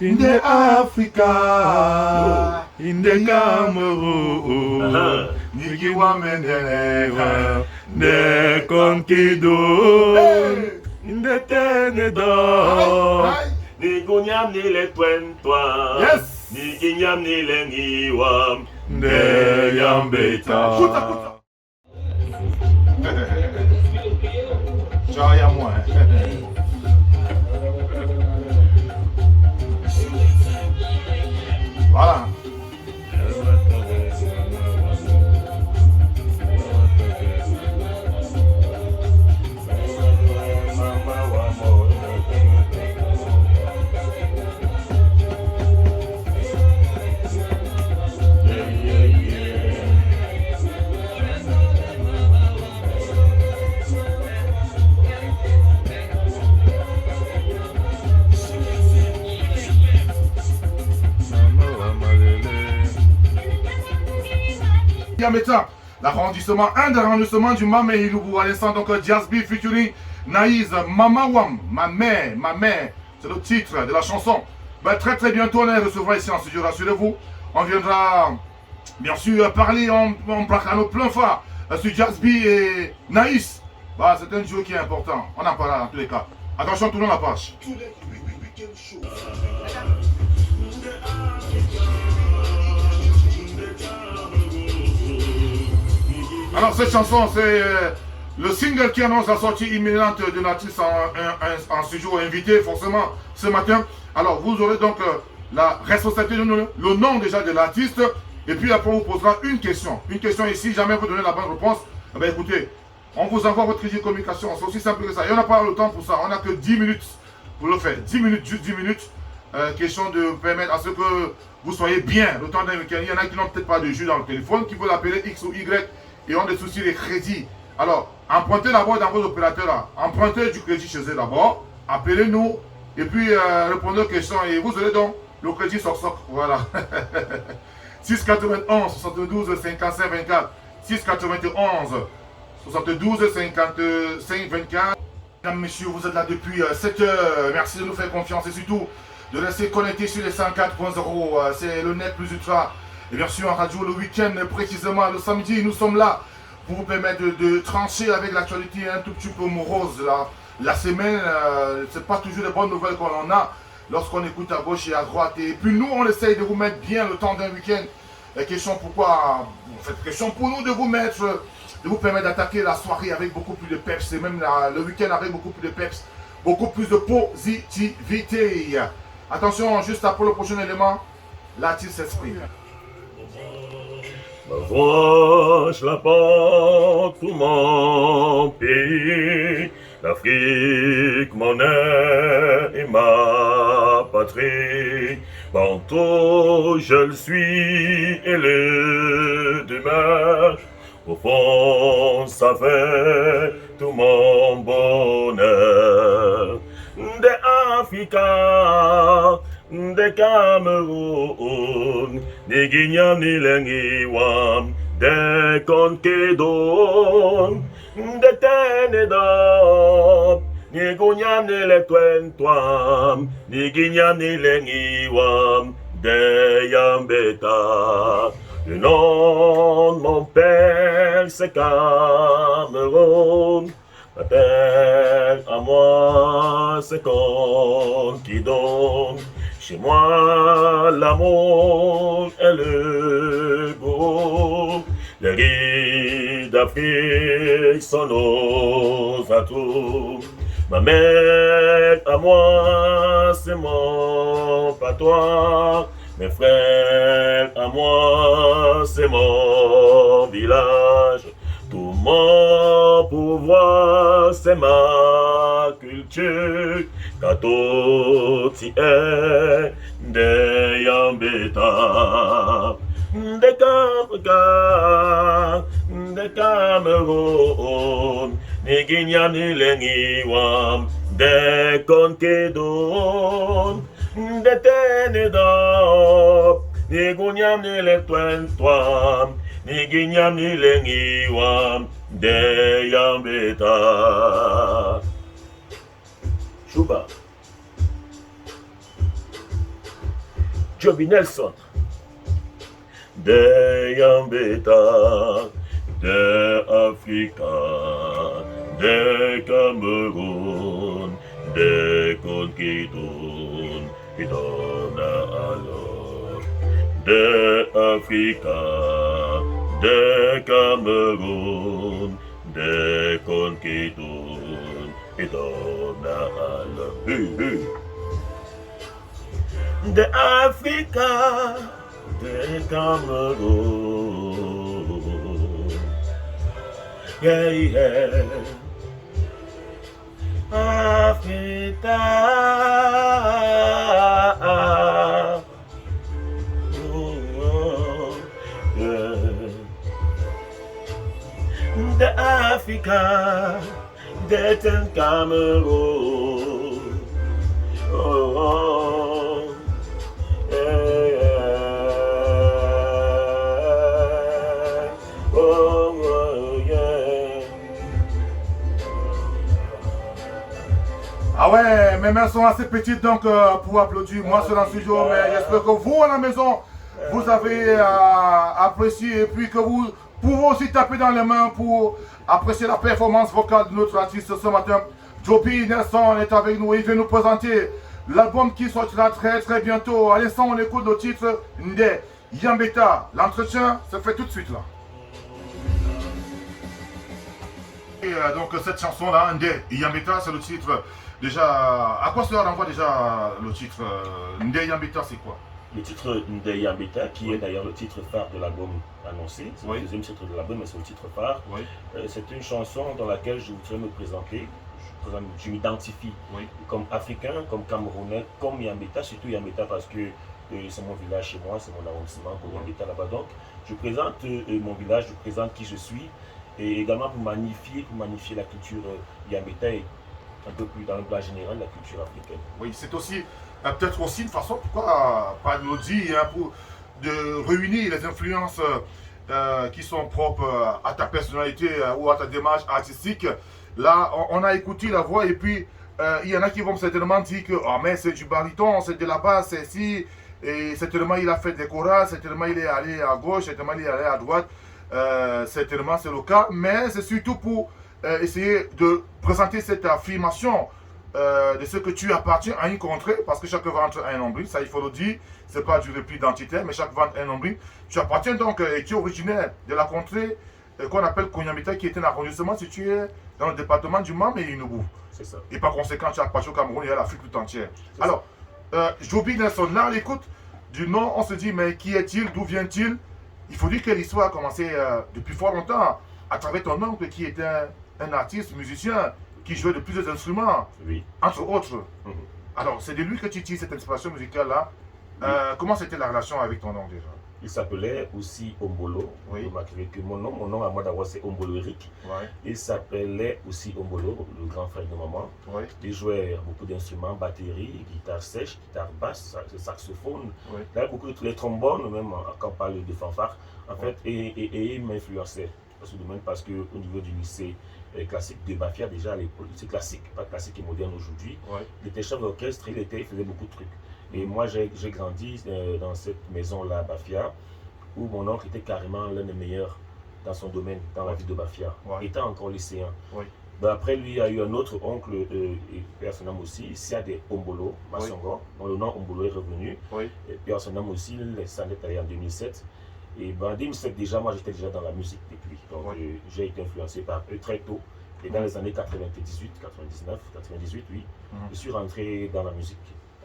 in the Africa, in the Cameroon, Nikiwa Mendenewa, the Conquido, in the Tenedor, Nigunyam ni le twentoa, yes, Niginyam ni le niwam, the Yambeta. Joy à moi. Voilà. Yameta, l'arrondissement, un des arrondissements du Mamé Iloubou. À l'instant, donc, Diasby featuring Naïs, Mama Wam, ma mère, c'est le titre de la chanson. Ben, très très bientôt, on les recevra ici en studio, rassurez-vous. On viendra, bien sûr, parler, on braquera nos plein phare sur Diasby et Naïs. Bah, c'est un duo qui est important, on en parlera dans tous les cas. Attention, tournons la page. Alors cette chanson, c'est le single qui annonce la sortie imminente de l'artiste en studio invité forcément ce matin. Alors vous aurez donc la responsabilité de donner le nom déjà de l'artiste. Et puis après on vous posera une question. Une question ici, jamais vous donnez la bonne réponse. Eh bien écoutez, on vous envoie votre crédit de communication. C'est aussi simple que ça. Et on n'a pas le temps pour ça. On n'a que 10 minutes pour le faire. 10 minutes, juste 10 minutes. Question de permettre à ce que vous soyez bien le temps d'un week-end. Il y en a qui n'ont peut-être pas de jus dans le téléphone, qui veulent appeler X ou Y. Et ont des soucis de crédit. Alors, empruntez d'abord dans vos opérateurs là. Empruntez du crédit chez eux d'abord. Appelez-nous. Et puis, répondez aux questions. Et vous aurez donc le crédit soc. Voilà. 691 72 55 24. 691 72 55 24. Mesdames, messieurs, vous êtes là depuis 7 heures. Merci de nous faire confiance et surtout de rester connectés sur les 104.0. C'est le net plus ultra. Et bien sûr, en radio le week-end, précisément le samedi, nous sommes là pour vous permettre de trancher avec l'actualité un tout petit peu morose. La semaine, c'est pas toujours les bonnes nouvelles qu'on en a lorsqu'on écoute à gauche et à droite. Et puis nous, on essaye de vous mettre bien le temps d'un week-end. Question pourquoi, en fait, question pour nous de vous mettre, de vous permettre d'attaquer la soirée avec beaucoup plus de peps. Et même le week-end avec beaucoup plus de peps, beaucoup plus de positivité. Attention, juste après le prochain élément, l'artiste s'exprime. Ma voix, je la porte pour mon pays, l'Afrique, mon air et ma patrie. Tantôt je le suis et le demain, au fond ça fait tout mon bonheur. De Africa, de Cameroun, ni Guignam ni Lengiwam, de Conquedon, de Tenedor, ni Guignam ni le Twentoam, ni Guignam ni Lengiwam, de Yambeta. Le nom de mon père c'est Cameroun. Ma terre à moi, c'est qu'on qui donne. Chez moi, l'amour est le beau. Les rides d'Afrique sont nos atouts. Ma mère à moi, c'est mon patois. Mes frères à moi, c'est mon village. Tout mon pouvoir, c'est ma culture. Katoti est de Yambeta, de Cameroun, de Cameroun, ni Guignam ni Lengiwam, de Conquedon, de Tenedor, ni Guignam ni le Twentoam, ni Guignam ni Lengiwam, de Yambeta. Chouba. Joby Nelson. De Yambeta, de Africa, de Cameroun, de Conquidon, et donna alors. De Africa, de Cameroun, de Conquidon, et donna alors. De Africa, de Cameroun, yeah, yeah. Africa, oh, yeah. De Africa, de Cameroun, oh, Ah ouais, mes mains sont assez petites donc pour applaudir. Moi, c'est dans le studio, mais j'espère que vous, à la maison, vous avez apprécié et puis que vous pouvez aussi taper dans les mains pour apprécier la performance vocale de notre artiste ce matin. Joby Nelson est avec nous. Il vient nous présenter l'album qui sortira très très bientôt. À l'instant, on écoute le titre Nde Yambeta. L'entretien se fait tout de suite là. Et donc cette chanson-là, Nde Yambeta, c'est le titre. Déjà, à quoi cela renvoie déjà le titre Nde Yambeta, c'est quoi? Le titre Nde Yambeta, qui est d'ailleurs le titre phare de l'album annoncé, c'est le deuxième titre de l'album, mais c'est le titre phare. C'est une chanson dans laquelle je voudrais me présenter. Je m'identifie comme africain, comme camerounais, comme Yambeta, surtout Yambeta parce que c'est mon village chez moi, c'est mon arrondissement, pour Yambeta là-bas. Donc, je présente mon village, je présente qui je suis, et également pour magnifier la culture Yambeta et un peu plus dans le plan général la culture africaine. Oui, c'est aussi peut-être aussi une façon, pourquoi pas de le dire, hein, de réunir les influences qui sont propres à ta personnalité ou à ta démarche artistique. Là, on a écouté la voix et puis il y en a qui vont certainement dire que oh, mais c'est du baryton, c'est de la basse, c'est si, et certainement il a fait des chorales, certainement il est allé à gauche, certainement il est allé à droite, certainement c'est le cas, mais c'est surtout pour essayer de présenter cette affirmation de ce que tu appartiens à une contrée, parce que chaque ventre a un nombril, ça il faut le dire, c'est pas du repli identitaire, mais chaque ventre a un nombril. Tu appartiens donc et tu es originaire de la contrée qu'on appelle Konyambeta, qui est un arrondissement situé dans le département du Mam et Inubu. C'est ça. Et par conséquent, tu appartiens au Cameroun et à l'Afrique tout entière. Alors, Joby Nelson, là, à l'écoute du nom, on se dit, mais qui est-il, d'où vient-il? Il faut dire que l'histoire a commencé depuis fort longtemps, à travers ton oncle qui était un artiste, musicien, qui jouait de plusieurs instruments, entre autres. Alors, c'est de lui que tu tires cette inspiration musicale-là. Comment c'était la relation avec ton oncle déjà? Il s'appelait aussi Ombolo. Que mon nom à moi d'abord c'est Ombolo Eric. Il s'appelait aussi Ombolo, le grand frère de maman. Il jouait beaucoup d'instruments, batterie, guitare sèche, guitare basse, saxophone. Il avait beaucoup de les trombones, même quand on parle de fanfare. En fait, et il m'influençait dans ce domaine parce qu'au niveau du lycée classique de Bafia, déjà à l'époque, c'est classique, pas classique et moderne aujourd'hui. Il était chef d'orchestre, il faisait beaucoup de trucs. Et moi, j'ai grandi dans cette maison-là, Bafia, où mon oncle était carrément l'un des meilleurs dans son domaine, dans la ville de Bafia, étant encore lycéen. Ben après, lui, il y a eu un autre oncle, et personnel aussi, Siade Ombolo, Massongo, dont le nom Ombolo est revenu. Et personnel aussi, ça est allé en 2007. Et ben, en 2007, déjà, moi, j'étais déjà dans la musique depuis. Donc, j'ai été influencé par eux très tôt. Et dans les années 98, 99, 98, je suis rentré dans la musique.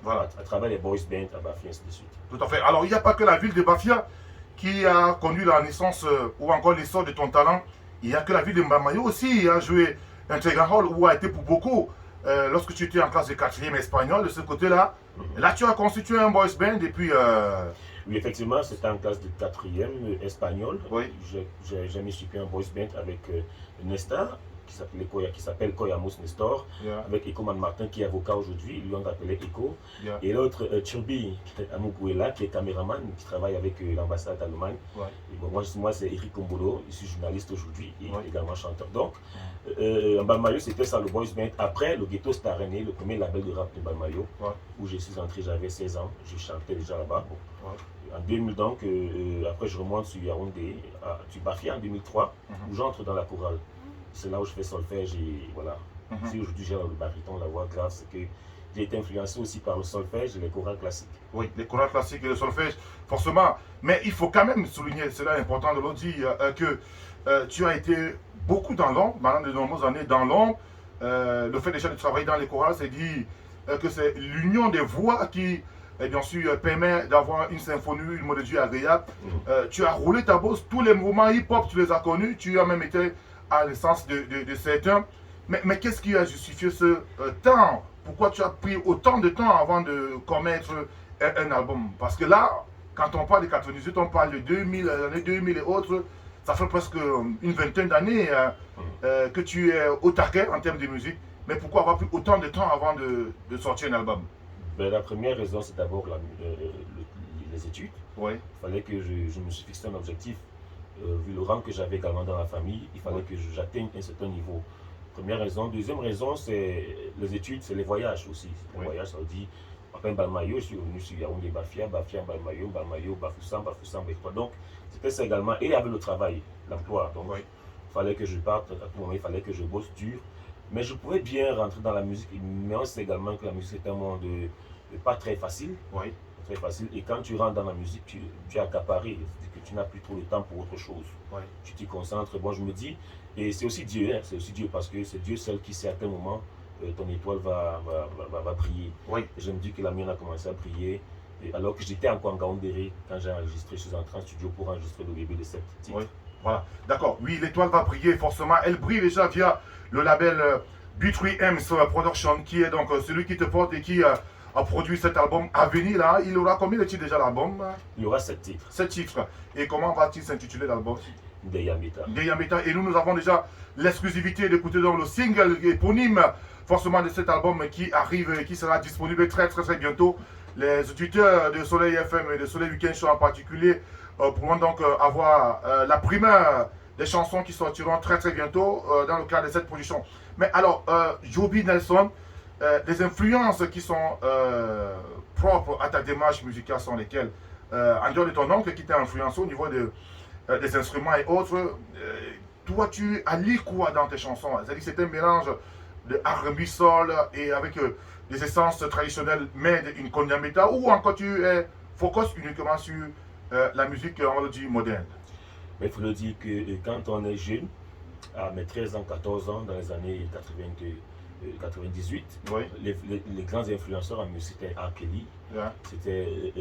À travers les boys bands à Bafia, ainsi de suite. Tout à fait. Alors, il n'y a pas que la ville de Bafia qui a conduit la naissance ou encore l'essor de ton talent. Il n'y a que la ville de Mbamayo aussi a joué un très grand rôle ou a été pour beaucoup. Lorsque tu étais en classe de 4e espagnol, de ce côté-là, là, tu as constitué un boys band et puis... Oui, effectivement, c'était en classe de 4e espagnol. J'ai mis sur pied un boys band avec Nesta, qui s'appelle Koyamos Nestor, Yeah. avec Ekoman Martin qui est avocat aujourd'hui, lui on appelait Eko. Yeah. Et l'autre, Chirbi Amouguela, qui est caméraman, qui travaille avec l'ambassade d'Allemagne. Ouais. Et bon, moi c'est Eric Kombolo, je suis journaliste aujourd'hui et Ouais. également chanteur. Donc, Balmayo, c'était ça le boys band. Après, le Ghetto Star est né, le premier label de rap de Balmayo, Ouais. où je suis entré, j'avais 16 ans, je chantais déjà là-bas. Bon. Ouais. En 2000, donc, après je remonte sur Yaoundé, à Tubafia en 2003, où j'entre dans la chorale. C'est là où je fais solfège et voilà. Si aujourd'hui j'ai le baryton, la voix grave, c'est que j'ai été influencé aussi par le solfège et les chorales classiques. Oui, les chorales classiques et le solfège, forcément. Mais il faut quand même souligner, c'est important de le dire, que tu as été beaucoup dans l'ombre, pendant de nombreuses années dans l'ombre. Le fait déjà de travailler dans les chorales, c'est dire que c'est l'union des voix qui, bien sûr, permet d'avoir une symphonie, une mélodie agréable. Tu as roulé ta bosse, tous les mouvements hip-hop, tu les as connus, tu as même été à l'essence de certains. Mais qu'est-ce qui a justifié ce temps? Pourquoi tu as pris autant de temps avant de commettre un album? Parce que là, quand on parle de 98, on parle de 2000, l'année 2000 et autres. Ça fait presque une vingtaine d'années que tu es au taquet en termes de musique. Mais pourquoi avoir pris autant de temps avant de sortir un album? Ben, la première raison, c'est d'abord les études. Oui. Il fallait que je me suis fixé un objectif. Vu le rang que j'avais également dans la famille, il fallait que j'atteigne un certain niveau. Première raison. Deuxième raison, c'est les études, c'est les voyages aussi. Les voyages, ça veut dire, après Balmayo, je suis venu sur Yaoundé, Bafia, Balmayo, Bafoussam, Befra. Donc, c'était ça également. Et il y avait le travail, l'emploi. Donc, il fallait que je parte à tout moment, il fallait que je bosse dur. Mais je pouvais bien rentrer dans la musique. Mais on sait également que la musique est un monde pas très facile. Oui. Très facile. Et quand tu rentres dans la musique, tu es accaparé. C'est-à-dire que tu n'as plus trop le temps pour autre chose. Oui. Tu t'y concentres. Bon, je me dis, et c'est aussi Dieu, hein, c'est aussi Dieu parce que c'est Dieu seul qui sait à quel moment ton étoile va briller. Oui. Et je me dis que la mienne a commencé à briller. Et alors que j'étais encore en Gaoundéré quand j'ai enregistré, je suis entré en studio pour enregistrer le bébé de 7 titres. Oui. Voilà, d'accord. Oui, l'étoile va briller forcément. Elle brille déjà via le label B3M Production, qui est donc celui qui te porte et qui a produit cet album à venir là. Il aura combien de titres déjà l'album? Il y aura 7 titres. 7 titres. Et comment va-t-il s'intituler l'album? Deyambeta. Deyambeta. Et nous avons déjà l'exclusivité d'écouter donc le single éponyme forcément de cet album qui arrive et qui sera disponible très bientôt. Les auditeurs de Soleil FM et de Soleil Weekend Show en particulier pourront donc avoir la primeur des chansons qui sortiront très bientôt dans le cadre de cette production. Mais alors, Joby Nelson, les influences qui sont propres à ta démarche musicale sont lesquelles? En dehors de ton oncle qui t'a influencé au niveau des instruments et autres, toi tu allies quoi dans tes chansons? C'est-à-dire que c'est un mélange de R&B soul et avec des essences traditionnelles mais une Konyambeta, ou encore tu es focus uniquement sur la musique, on va le dire, moderne? Mais il faut le dire que quand on est jeune, à mes 13 ans, 14 ans, dans les années 98, Oui. les grands influenceurs en musique, c'était R. Kelly, Yeah. c'était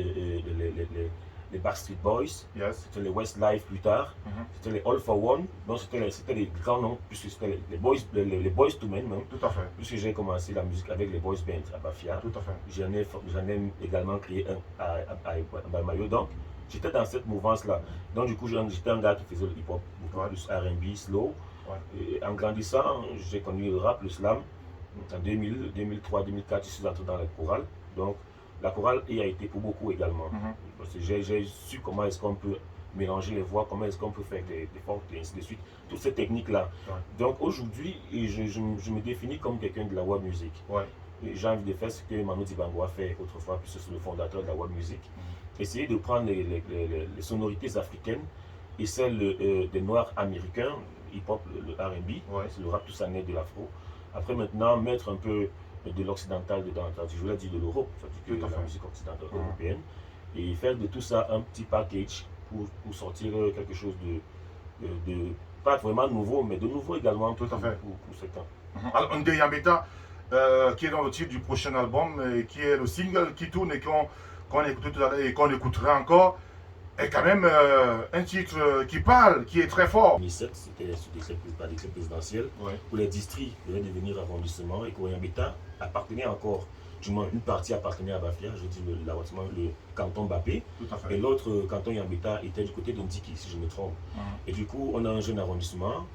les Backstreet Boys, Yes. c'était les Westlife plus tard, c'était les All for One, donc c'était les grands noms, puisque c'était les Boys to Men, non? Tout à fait. Puisque j'ai commencé la musique avec les Boys Band à Bafia, Tout à fait. j'en ai également créé un à Balmayo, donc j'étais dans cette mouvance-là. Donc du coup, j'étais un gars qui faisait le hip-hop, beaucoup plus R&B, slow. Et en grandissant, j'ai connu le rap, le slam. En 2000, 2003, 2004, je suis entré dans la chorale. Donc la chorale y a été pour beaucoup également. Parce que j'ai su comment est-ce qu'on peut mélanger les voix, comment est-ce qu'on peut faire des fortes et ainsi de suite. Toutes ces techniques-là. Donc aujourd'hui, je me définis comme quelqu'un de la world music. J'ai envie de faire ce que Manu Dibango a fait autrefois, puisque c'est le fondateur de la world music. Essayer de prendre les sonorités africaines et celles des noirs américains, hip-hop, le R&B, c'est le rap, tout ça naît de l'afro. Après maintenant, mettre un peu de l'occidental dedans, je voulais dire de l'Europe, de la musique occidentale européenne, et faire de tout ça un petit package pour sortir quelque chose de pas vraiment nouveau, mais de nouveau également pour ce temps. Alors, Deyambeta, qui est dans le titre du prochain album, et qui est le single qui tourne et qu'on a écouté tout à l'heure et qu'on écoutera encore, est quand même un titre qui parle, qui est très fort. 2007, c'était sous par décret présidentiel, où les districts devaient devenir arrondissements et Koyambeta appartenait encore, du moins une partie appartenait à Bafia, je dis l'arrondissement, le canton Bapé, et l'autre canton Yambeta était du côté de Ndiki, si je me trompe. Et du coup, on a un jeune arrondissement,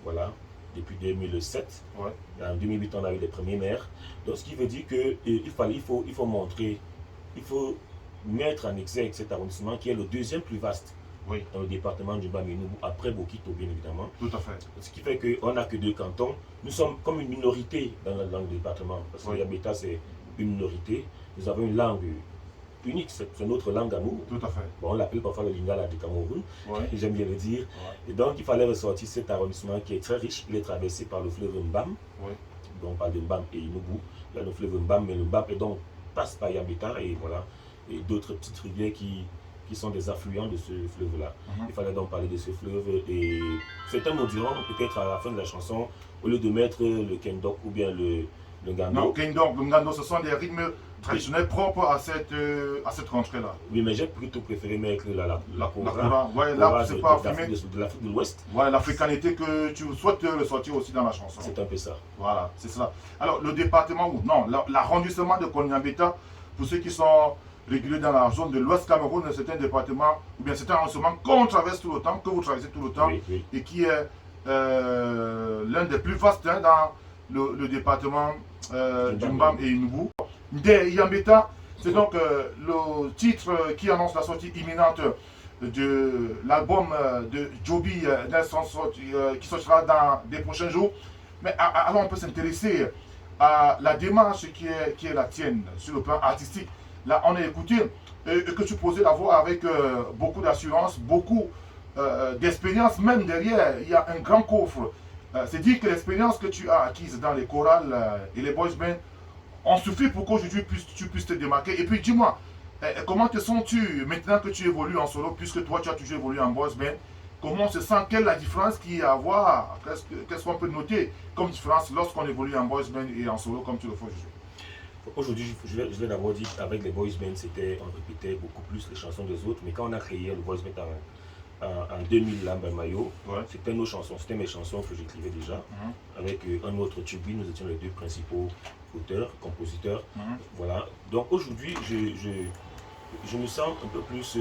voilà, depuis 2007. Ouais. En 2008, on a eu les premiers maires. Donc, ce qui veut dire qu'il faut montrer, il faut mettre en exergue cet arrondissement qui est le deuxième plus vaste dans le département du Bas-Ménoubou, après Bokito, bien évidemment. Tout à fait. Ce qui fait qu'on n'a que 2 cantons. Nous sommes comme une minorité dans le département, parce que Yambeta, c'est une minorité. Nous avons une langue unique, c'est notre langue à nous. Tout à fait. Bon, on l'appelle parfois le lingala du Cameroun, j'aime bien le dire. Et donc, il fallait ressortir cet arrondissement qui est très riche. Il est traversé par le fleuve Mbam. Donc, on parle de Mbam et Inubu. Là, le fleuve Mbam, mais le Mbam et donc, passe par Yambeta et voilà. Et d'autres petites rivières qui sont des affluents de ce fleuve-là. Il fallait donc parler de ce fleuve. Et certains nous diront, peut-être à la fin de la chanson, au lieu de mettre le kendok ou bien le ngando. Non, kendok, le ngando, ce sont des rythmes traditionnels propres à cette rentrée-là. Oui, mais j'ai plutôt préféré mettre la kora. Ouais, là, c'est pas affirmé. De l'Afrique de l'Ouest. Ouais, l'africanité que tu souhaites ressortir aussi dans la chanson. C'est un peu ça. Voilà, c'est ça. Alors, le département, non, l'arrondissement de Konyambeta, pour ceux qui sont réguliers dans la zone de l'Ouest Cameroun, c'est un département, ou bien c'est un arrondissement qu'on traverse tout le temps, que vous traversez tout le temps, et qui est l'un des plus vastes dans le département d'Umbam et Inubu. Nde Yambeta, c'est donc le titre qui annonce la sortie imminente de l'album de Joby Nelson qui sortira dans des prochains jours. Mais alors on peut s'intéresser à la démarche qui est la tienne sur le plan artistique. Là, on a écouté que tu posais la voix avec beaucoup d'assurance, beaucoup d'expérience, même derrière, il y a un grand coffre. C'est dire que l'expérience que tu as acquise dans les chorales et les boys bands ont suffi pour qu'aujourd'hui tu puisses te démarquer. Et puis dis-moi, comment te sens-tu maintenant que tu évolues en solo, puisque toi tu as toujours évolué en boys band? Comment on se sent? Quelle est la différence qu'il y a à voir? Qu'est-ce qu'on peut noter comme différence lorsqu'on évolue en boys band et en solo comme tu le fais aujourd'hui? Aujourd'hui, je vais d'abord dire qu'avec les boys bands, on répétait beaucoup plus les chansons des autres, mais quand on a créé le boys band en 2000, Lamba Mayo, c'était nos chansons, c'était mes chansons que j'écrivais déjà. Avec un autre Tubi, nous étions les 2 principaux auteurs, compositeurs. Voilà. Donc aujourd'hui, je me sens un peu plus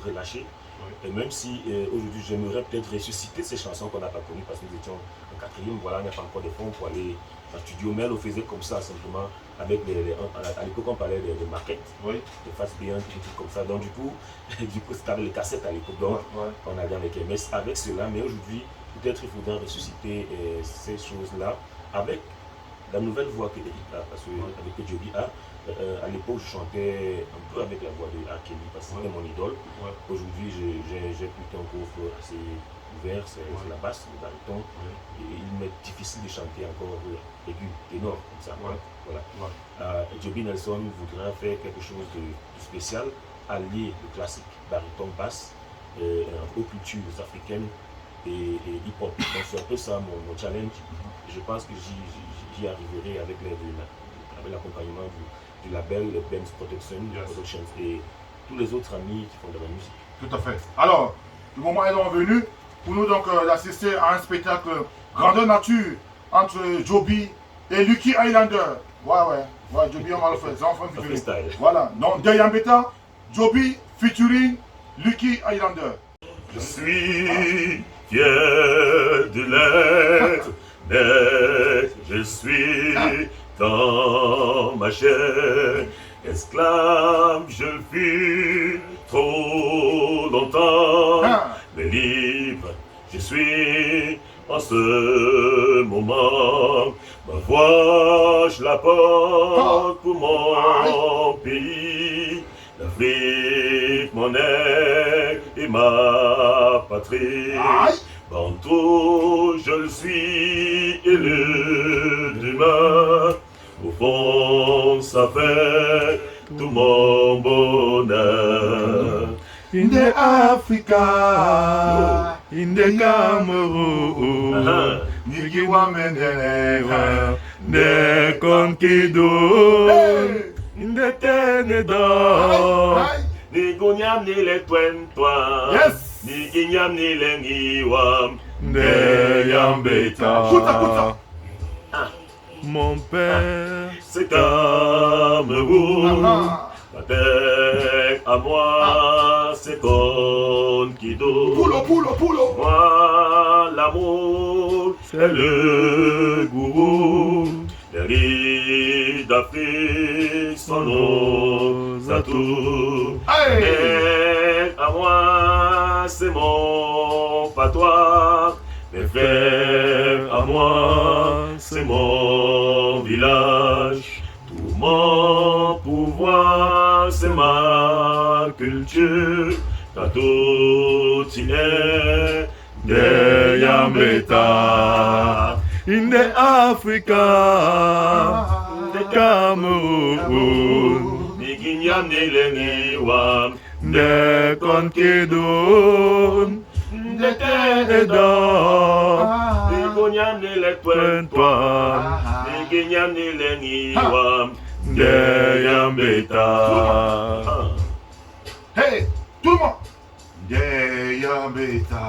relâché. Et même si aujourd'hui, j'aimerais peut-être ressusciter ces chansons qu'on n'a pas connues parce que nous étions en 4e, voilà, on n'a pas encore de fonds pour aller en studio, mais on faisait comme ça simplement. Avec à l'époque, on parlait de maquettes, de face B1, des trucs comme ça. Donc, du coup c'était avec les cassettes à l'époque. Donc, on a avec cela. Mais aujourd'hui, peut-être il faudra ressusciter ces choses-là avec la nouvelle voix que Eric a. Parce qu'avec Joby A, à l'époque, je chantais un peu avec la voix de R. Kelly parce que c'était mon idole. Aujourd'hui, j'ai plutôt un coffre assez ouvert, c'est la basse, le baryton. Et il m'est difficile de chanter encore aigu, ténor, comme ça. Voilà. Joby Nelson voudrait faire quelque chose de spécial, allier le classique baryton basse aux cultures africaines et hip-hop. Donc c'est un peu ça mon challenge. Je pense que j'y arriverai avec l'accompagnement du label Benz Protection Productions et tous les autres amis qui font de la musique. Tout à fait. Alors, le moment est donc venu pour nous donc d'assister à un spectacle grandeur nature entre Joby et Lucky Highlander. Ouais, Joby on va le faire. C'est en featuring. Voilà. Donc, Nde Yambeta, Joby featuring Lucky Highlander. Je suis fier de l'être, mais je suis dans ma chair. Esclave, je fus trop longtemps, mais libre, je suis en ce moment. Ma voix, je la porte pour mon pays. L'Afrique, mon air et ma patrie. Bantou, je le suis et l'humain. Au fond, ça fait tout mon bonheur. In the Africa, in the Cameroon, Nikiwa Mendenewa, the Conquido, in the Tenedor, Ni Gunyam ni le Twentoin, ni Guignam ni le Niwam, the Yambeta. Écoute. Mon père, c'est Cameroun, La terre à moi, c'est Conquido. Poulo. Moi, l'amour, C'est le gourou. les rides d'Afrique sont nos atouts. Hey! Mais à moi, c'est mon patois. Mes frères, à moi, c'est mon village. Tout mon pouvoir, c'est ma culture. Car tout y est De Yambeta. In the Africa. De Cameroun. ni Guignam ni Lengiwam. De Conquido. De terre d'or. ni Guignam ni Letwen. Toi. Ni Guignam ni Lengiwam. De Yambeta. Hey, tout le monde. De Yambeta.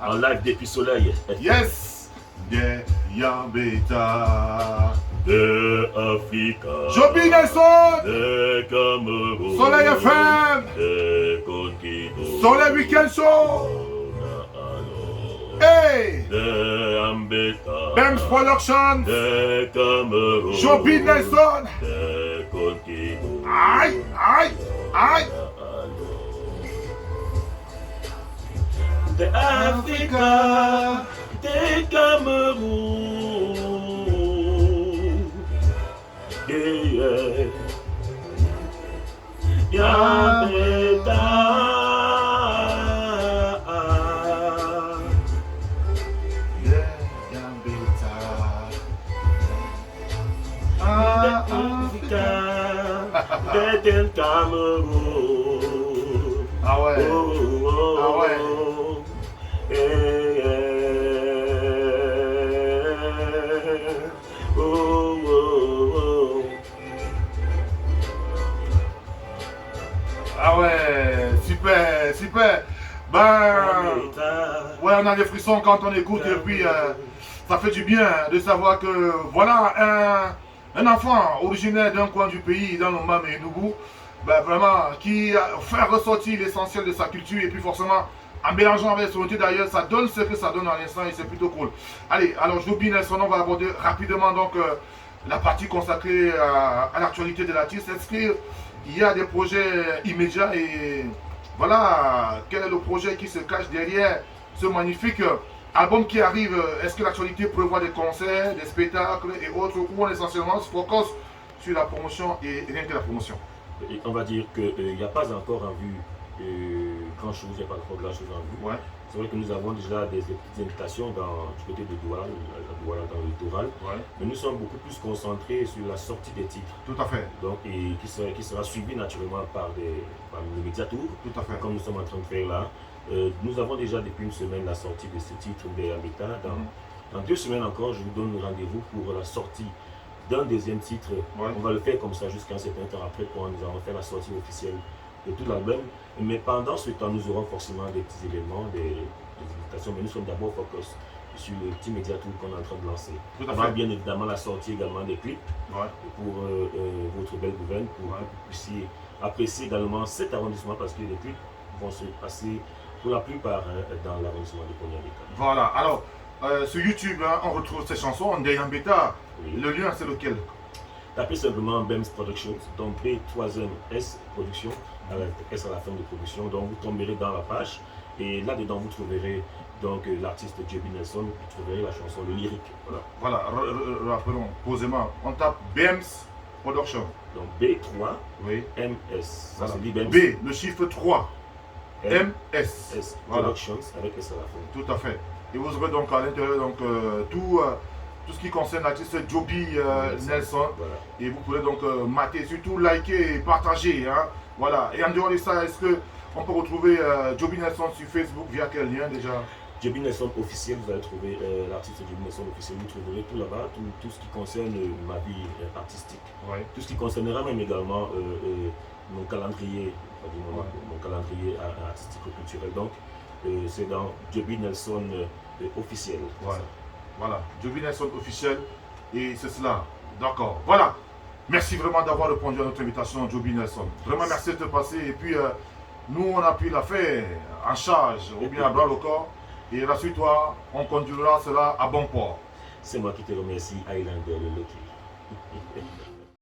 En live depuis Soleil. Yes. De Yambeta. De Africa. Joby Nelson. De Cameroun. Soleil FM. De Conquido. Soleil Weekend Show. Hey. De Ambeta. Bems Production. De Cameroun. Joby Nelson. De Conquido. Aïe. De Africa, de Cameroun, yeah. Yambeta, De Yambeta. de Africa, de Cameroun. Ah ouais. Ah ouais. Ah ouais, super. Ben, ouais, on a des frissons quand on écoute et puis ça fait du bien de savoir que voilà un enfant originaire d'un coin du pays, dans le Mam et Noubou, ben vraiment, qui fait ressortir l'essentiel de sa culture et puis forcément en mélangeant avec son outil d'ailleurs, ça donne ce que ça donne à l'instant et c'est plutôt cool. Allez, alors Joby Nelson, on va aborder rapidement donc la partie consacrée à l'actualité de l'artiste. Est-ce qu'il y a des projets immédiats et voilà, quel est le projet qui se cache derrière ce magnifique album qui arrive? Est-ce que l'actualité prévoit des concerts, des spectacles et autres, ou on essentiellement se focus sur la promotion et rien que la promotion? Et on va dire qu'il n'y a pas encore en vue grand chose, il n'y a pas encore grand chose en vue. Ouais. C'est vrai que nous avons déjà des petites invitations du côté de Douala, dans le littoral, Ouais. mais nous sommes beaucoup plus concentrés sur la sortie des titres, Tout à fait, donc, et qui sera suivi naturellement par le Mediatour, tout à fait. comme nous sommes en train de faire là. Nous avons déjà depuis une semaine la sortie de ce titre de Ambeta. Dans 2 semaines encore, je vous donne rendez-vous pour la sortie d'un deuxième titre. Ouais. On va le faire comme ça jusqu'à un certain temps après, quand nous allons faire la sortie officielle de tout l'album. Mais pendant ce temps, nous aurons forcément des petits événements, des invitations, mais nous sommes d'abord focus sur le petit Mediatour qu'on est en train de lancer. Tout à On va fait. bien évidemment la sortie également des clips Ouais. pour votre belle gouverne, pour que vous puissiez apprécier également cet arrondissement, parce que les clips vont se passer pour la plupart dans l'arrondissement de Konyambeka. Voilà, alors sur YouTube, hein, on retrouve ces chansons, de Yambeta. Oui. Le lien, c'est lequel? Tapez simplement Bems Productions, donc B3MS Production, avec S à la fin de production. Donc vous tomberez dans la page et là-dedans vous trouverez donc l'artiste Joby Nelson, vous trouverez la chanson, le lyrique. Voilà. Voilà, rappelons posément. On tape Bems Production. Donc B3MS, Oui. ça Voilà. se dit Bems. B, le chiffre 3. MS. S Voilà. Productions avec S à la fin. Tout à fait. Et vous aurez donc à l'intérieur donc, tout ce qui concerne l'artiste Joby Nelson. Voilà. Et vous pourrez donc mater, surtout liker et partager. Hein. Voilà. Et en dehors de ça, est-ce qu'on peut retrouver Joby Nelson sur Facebook via quel lien déjà? Joby Nelson officiel, vous allez trouver l'artiste Joby Nelson officiel, vous trouverez tout là-bas, tout ce qui concerne ma vie artistique. Ouais. Tout ce qui concernera même également mon calendrier, mon calendrier artistique et culturel. Donc, c'est dans Joby Nelson officiel. Ouais. Voilà, Joby Nelson officiel et c'est cela. D'accord. Voilà. Merci vraiment d'avoir répondu à notre invitation, Joby Nelson. Vraiment merci de te passer. Et puis, nous, on a pris l'affaire en charge, ou bien à bras le corps. Et rassure-toi, on conduira cela à bon port. C'est moi qui te remercie, Highlander le Lucky.